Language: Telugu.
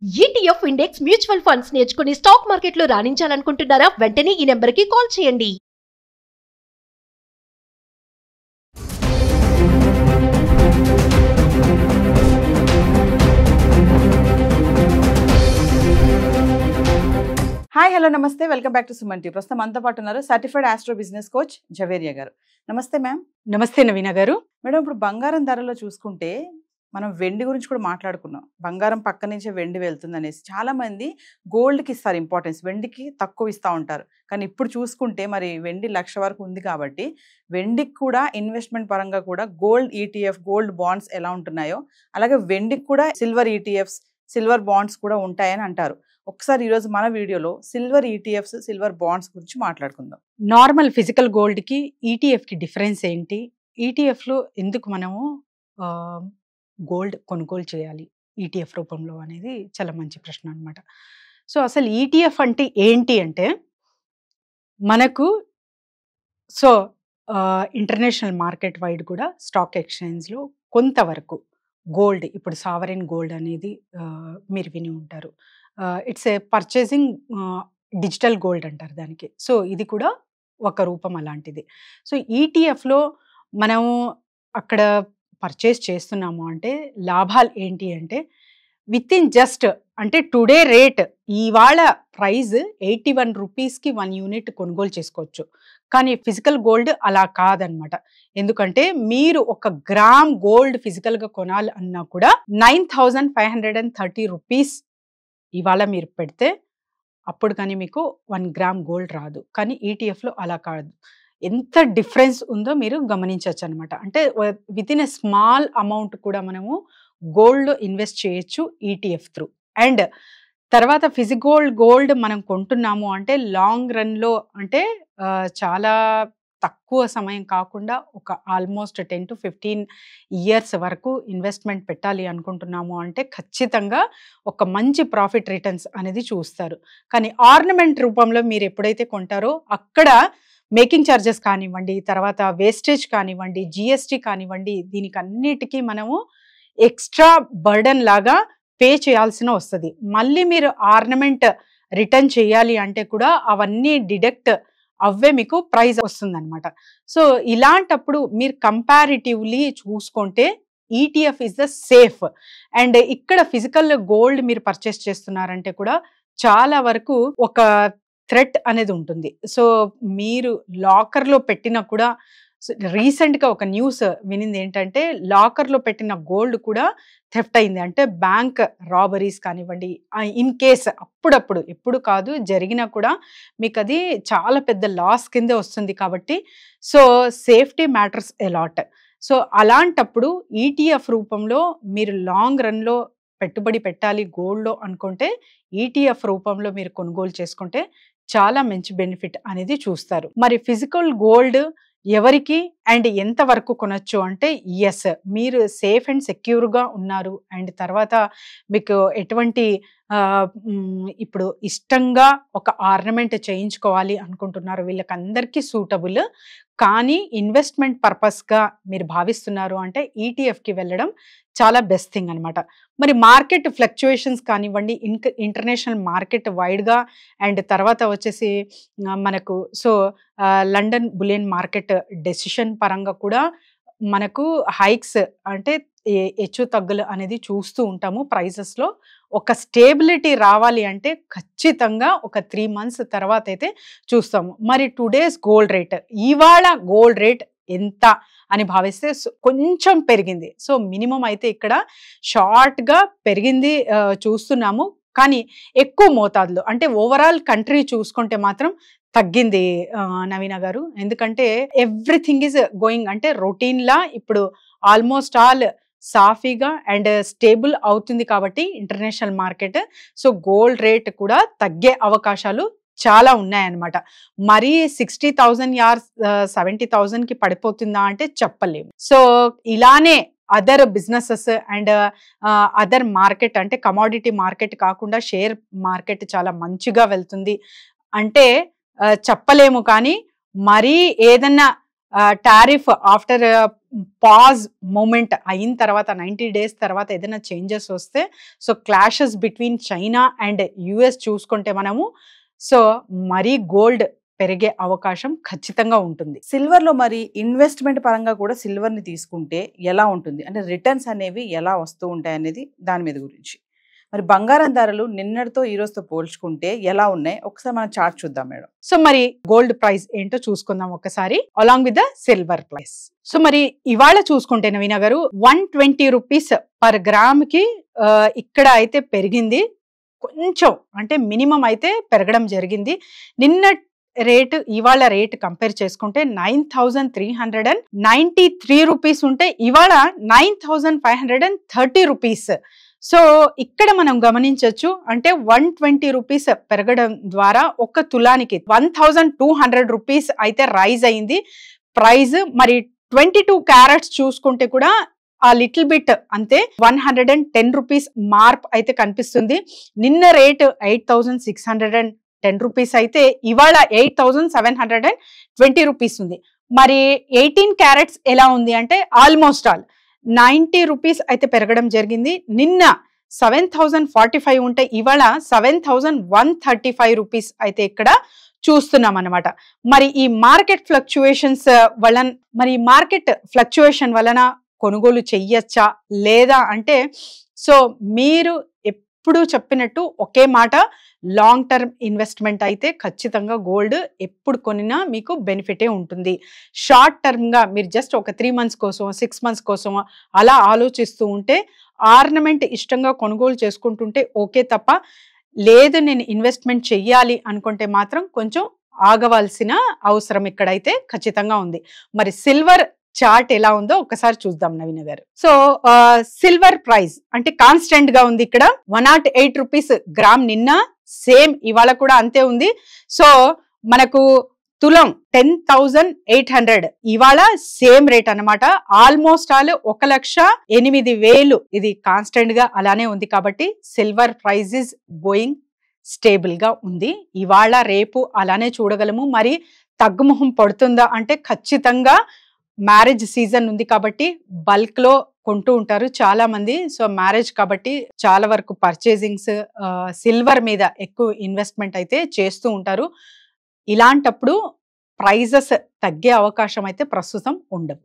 ETF ఇండెక్స్ మ్యూచువల్ ఫండ్స్ నేర్చుకుని స్టాక్ మార్కెట్లో రాణించాలనుకుంటున్నారా? వెంటనే ఈ నెంబర్కి కాల్ చేయండి. హాయ్ హలో నమస్తే, welcome back to Suman TV. ప్రస్తుతం మనతో పాటు ఉన్నారు certified astro business coach Javeria గారు. నమస్తే మ్యామ్. నమస్తే నవీన గారు. మేడం, ఇప్పుడు బంగారం ధరలో చూసుకుంటే మనం వెండి గురించి కూడా మాట్లాడుకున్నాం. బంగారం పక్క నుంచే వెండి వెళ్తుంది అనేసి చాలా మంది గోల్డ్కి ఇస్తారు ఇంపార్టెన్స్, వెండికి తక్కువ ఇస్తూ ఉంటారు. కానీ ఇప్పుడు చూసుకుంటే మరి వెండి 1,00,000 వరకు ఉంది కాబట్టి వెండికి కూడా ఇన్వెస్ట్మెంట్ పరంగా కూడా గోల్డ్ ఈటీఎఫ్, గోల్డ్ బాండ్స్ ఎలా ఉంటున్నాయో అలాగే వెండికి కూడా సిల్వర్ ఈటీఎఫ్స్, సిల్వర్ బాండ్స్ కూడా ఉంటాయని అంటారు. ఒకసారి ఈరోజు మన వీడియోలో సిల్వర్ ఈటీఎఫ్స్, సిల్వర్ బాండ్స్ గురించి మాట్లాడుకుందాం. నార్మల్ ఫిజికల్ గోల్డ్కి ఈటీఎఫ్కి డిఫరెన్స్ ఏంటి? ఈటీఎఫ్లో ఎందుకు మనము గోల్డ్ కొనుగోలు చేయాలి ఈటీఎఫ్ రూపంలో అనేది చాలా మంచి ప్రశ్న అనమాట. సో అసలు ఈటీఎఫ్ అంటే ఏంటి అంటే మనకు ఇంటర్నేషనల్ మార్కెట్ వైడ్ కూడా స్టాక్ ఎక్స్చేంజ్లో కొంతవరకు గోల్డ్, ఇప్పుడు సావరెన్ గోల్డ్ అనేది మీరు విని ఉంటారు. It's a purchasing digital gold అంటారు దానికి. సో ఇది కూడా ఒక రూపం అలాంటిది. సో ఈటీఎఫ్లో మనము అక్కడ పర్చేస్ చేస్తున్నాము అంటే లాభాలు ఏంటి అంటే విత్ ఇన్ జస్ట్ అంటే టుడే రేట్ ఇవాళ ప్రైస్ 81 రూపీస్కి 1 యూనిట్ కొనుగోలు చేసుకోవచ్చు. కానీ ఫిజికల్ గోల్డ్ అలా కాదనమాట. ఎందుకంటే మీరు 1 గ్రామ్ గోల్డ్ ఫిజికల్గా కొనాలి అన్నా కూడా 9,530 రూపీస్ ఇవాళ మీరు పెడితే అప్పుడు కానీ మీకు 1 గ్రామ్ గోల్డ్ రాదు. కానీ ఈటీఎఫ్లో అలా కాదు. ఎంత డిఫరెన్స్ ఉందో మీరు గమనించవచ్చు అనమాట. అంటే with in a small amount కూడా మనము గోల్డ్లో ఇన్వెస్ట్ చేయొచ్చు ఈటీఎఫ్ త్రూ. అండ్ తర్వాత ఫిజికల్ గోల్డ్ మనం కొంటున్నాము అంటే లాంగ్ రన్లో అంటే చాలా తక్కువ సమయం కాకుండా ఒక ఆల్మోస్ట్ 10 to 15 ఇయర్స్ వరకు ఇన్వెస్ట్మెంట్ పెట్టాలి అనుకుంటున్నాము అంటే ఖచ్చితంగా ఒక మంచి ప్రాఫిట్ రిటర్న్స్ అనేది చూస్తారు. కానీ ఆర్నమెంట్ రూపంలో మీరు ఎప్పుడైతే కొంటారో అక్కడ మేకింగ్ ఛార్జెస్ కానివ్వండి, తర్వాత వేస్టేజ్ కానివ్వండి, జిఎస్టీ కానివ్వండి, దీనికి అన్నిటికీ మనము ఎక్స్ట్రా బర్డన్ లాగా పే చేయాల్సిన వస్తుంది. మళ్ళీ మీరు ఆర్నమెంట్ రిటర్న్ చేయాలి అంటే కూడా అవన్నీ డిడక్ట్ అవే మీకు ప్రైజ్ వస్తుందన్నమాట. సో ఇలాంటప్పుడు మీరు కంపారిటివ్లీ చూసుకుంటే ETF is the safe. And ఇక్కడ ఫిజికల్ గోల్డ్ మీరు పర్చేస్ చేస్తున్నారంటే కూడా చాలా వరకు ఒక థ్రెట్ అనేది ఉంటుంది. సో మీరు లాకర్లో పెట్టినా కూడా రీసెంట్గా ఒక న్యూస్ వినింది ఏంటంటే లాకర్లో పెట్టిన గోల్డ్ కూడా థెఫ్ట్ అయింది. అంటే బ్యాంక్ రాబరీస్ కానివ్వండి, ఇన్ కేస్ అప్పుడప్పుడు ఎప్పుడు కాదు జరిగినా కూడా మీకు అది చాలా పెద్ద లాస్ కిందే వస్తుంది. కాబట్టి so safety matters allot. So అలాంటప్పుడు ఈటీఎఫ్ రూపంలో మీరు లాంగ్ రన్లో పెట్టుబడి పెట్టాలి గోల్డ్లో అనుకుంటే ఈటీఎఫ్ రూపంలో మీరు కొనుగోలు చేసుకుంటే చాలా మంచి బెనిఫిట్ అనేది చూస్తారు. మరి ఫిజికల్ గోల్డ్ ఎవరికి అండ్ ఎంత వరకు కొనొచ్చు అంటే ఎస్, మీరు సేఫ్ అండ్ సెక్యూర్గా ఉన్నారు అండ్ తర్వాత మీకు ఎటువంటి ఇప్పుడు ఇష్టంగా ఒక ఆర్నమెంట్ చేయించుకోవాలి అనుకుంటున్నారు వీళ్ళకందరికీ సూటబుల్. కానీ ఇన్వెస్ట్మెంట్ పర్పస్గా మీరు భావిస్తున్నారు అంటే ఈటీఎఫ్కి వెళ్ళడం చాలా బెస్ట్ థింగ్ అనమాట. మరి మార్కెట్ ఫ్లక్చుయేషన్స్ కానివ్వండి, ఇంటర్నేషనల్ మార్కెట్ వైడ్గా అండ్ తర్వాత వచ్చేసి మనకు లండన్ బులియన్ మార్కెట్ డెసిషన్ పరంగా కూడా మనకు హైక్స్ అంటే హెచ్చు తగ్గులు అనేది చూస్తూ ఉంటాము ప్రైజెస్లో. ఒక స్టేబిలిటీ రావాలి అంటే ఖచ్చితంగా ఒక 3 months తర్వాత అయితే చూస్తాము. మరి టుడేస్ గోల్డ్ రేట్, ఇవాళ గోల్డ్ రేట్ ఎంత అని భావిస్తే కొంచెం పెరిగింది. సో మినిమం అయితే ఇక్కడ షార్ట్గా పెరిగింది చూస్తున్నాము. కానీ ఎక్కువ మోతాదులో అంటే ఓవరాల్ కంట్రీ చూసుకుంటే మాత్రం తగ్గింది నవీన గారు. ఎందుకంటే ఎవ్రీథింగ్ ఈజ్ గోయింగ్ అంటే రొటీన్లా ఇప్పుడు ఆల్మోస్ట్ ఆల్ సాఫీగా అండ్ స్టేబుల్ అవుతుంది కాబట్టి international market. So gold rate కూడా తగ్గే అవకాశాలు చాలా ఉన్నాయన్నమాట. మరీ 60,000 యార్ 70,000కి పడిపోతుందా అంటే చెప్పలేము. సో ఇలానే other businesses and other market అంటే కమోడిటీ మార్కెట్ కాకుండా షేర్ మార్కెట్ చాలా మంచిగా వెళ్తుంది అంటే చెప్పలేము. కానీ మరీ ఏదన్నా టారిఫ్ ఆఫ్టర్ పాజ్ మూమెంట్ అయిన తర్వాత 90 days తర్వాత ఏదైనా చేంజెస్ వస్తే, so clashes between China and US చూసుకుంటే మనము, సో మరీ గోల్డ్ పెరిగే అవకాశం ఖచ్చితంగా ఉంటుంది. సిల్వర్ లో మరి ఇన్వెస్ట్మెంట్ పరంగా కూడా సిల్వర్ ని తీసుకుంటే ఎలా ఉంటుంది, అంటే రిటర్న్స్ అనేవి ఎలా వస్తూ ఉంటాయి అనేది దాని మీద గురించి. మరి బంగారం ధరలు నిన్నటితో ఈ రోజుతో పోల్చుకుంటే ఎలా ఉన్నాయి, ఒకసారి మనం చార్ట్ చూద్దాం మేడం. సో మరి గోల్డ్ ప్రైస్ ఏంటో చూసుకుందాం ఒకసారి, along with the silver price. So మరి ఇవాళ చూసుకుంటే నవీన గారు 120 రూపీస్ పర్ గ్రామ్ కి ఇక్కడ అయితే పెరిగింది కొంచెం, అంటే మినిమం అయితే పెరగడం జరిగింది. నిన్న రేట్ ఇవాళ రేట్ కంపేర్ చేసుకుంటే 9393 రూపీస్ ఉంటే ఇవాళ 9530 రూపీస్. సో ఇక్కడ మనం గమనించవచ్చు, అంటే 120 రూపీస్ పెరగడం ద్వారా ఒక తులానికి 1200 రూపీస్ అయితే రైజ్ అయింది ప్రైజ్. మరి 22 క్యారెట్స్ చూసుకుంటే కూడా ఆ లిటిల్ బిట్ అంతే 110 రూపీస్ మార్ప్ అయితే కనిపిస్తుంది. నిన్న రేట్ 8610 రూపీస్ అయితే ఇవాళ 8720 రూపీస్ ఉంది. మరి 18 క్యారెట్స్ ఎలా ఉంది అంటే ఆల్మోస్ట్ ఆల్ 90 రూపీస్ అయితే పెరగడం జరిగింది. నిన్న 7045 ఉంటే ఇవాళ 7135 రూపీస్ అయితే ఇక్కడ చూస్తున్నాం అన్నమాట. మరి ఈ మార్కెట్ ఫ్లక్చుయేషన్ వలన కొనుగోలు చెయ్యొచ్చా లేదా అంటే, సో మీరు ఎప్పుడు చెప్పినట్టు ఒకే మాట, లాంగ్ టర్మ్ ఇన్వెస్ట్మెంట్ అయితే ఖచ్చితంగా గోల్డ్ ఎప్పుడు కొనినా మీకు బెనిఫిటే ఉంటుంది. షార్ట్ టర్మ్గా మీరు జస్ట్ ఒక 3 months కోసం 6 months కోసం అలా ఆలోచిస్తూ ఉంటే, ఆర్నమెంట్ ఇష్టంగా కొనుగోలు చేసుకుంటుంటే ఓకే తప్ప, లేదు నేను ఇన్వెస్ట్మెంట్ చెయ్యాలి అనుకుంటే మాత్రం కొంచెం ఆగవలసిన అవసరం ఇక్కడైతే ఖచ్చితంగా ఉంది. మరి సిల్వర్ చార్ట్ ఎలా ఉందో ఒకసారి చూద్దాం నవీన గారు. సో సిల్వర్ ప్రైస్ అంటే కాన్స్టెంట్ గా ఉంది ఇక్కడ 108 రూపీస్ గ్రామ్, నిన్న సేమ్ ఇవాళ కూడా అంతే ఉంది. సో మనకు తులం 10,800 ఇవాళ సేమ్ రేట్ అన్నమాట. ఆల్మోస్ట్ ఆల్ 1,08,000 ఇది కాన్స్టెంట్ గా అలానే ఉంది. కాబట్టి silver price is going stable గా ఉంది. ఇవాళ రేపు అలానే చూడగలము. మరి తగ్గుముఖం పడుతుందా అంటే ఖచ్చితంగా మ్యారేజ్ సీజన్ ఉంది కాబట్టి బల్క్ లో కొంటూ ఉంటారు చాలా మంది. సో మ్యారేజ్ కాబట్టి చాలా వరకు పర్చేజింగ్స్ సిల్వర్ మీద ఎక్కువ ఇన్వెస్ట్మెంట్ అయితే చేస్తూ ఉంటారు. ఇలాంటప్పుడు ప్రైజెస్ తగ్గే అవకాశం అయితే ప్రస్తుతం ఉండవు.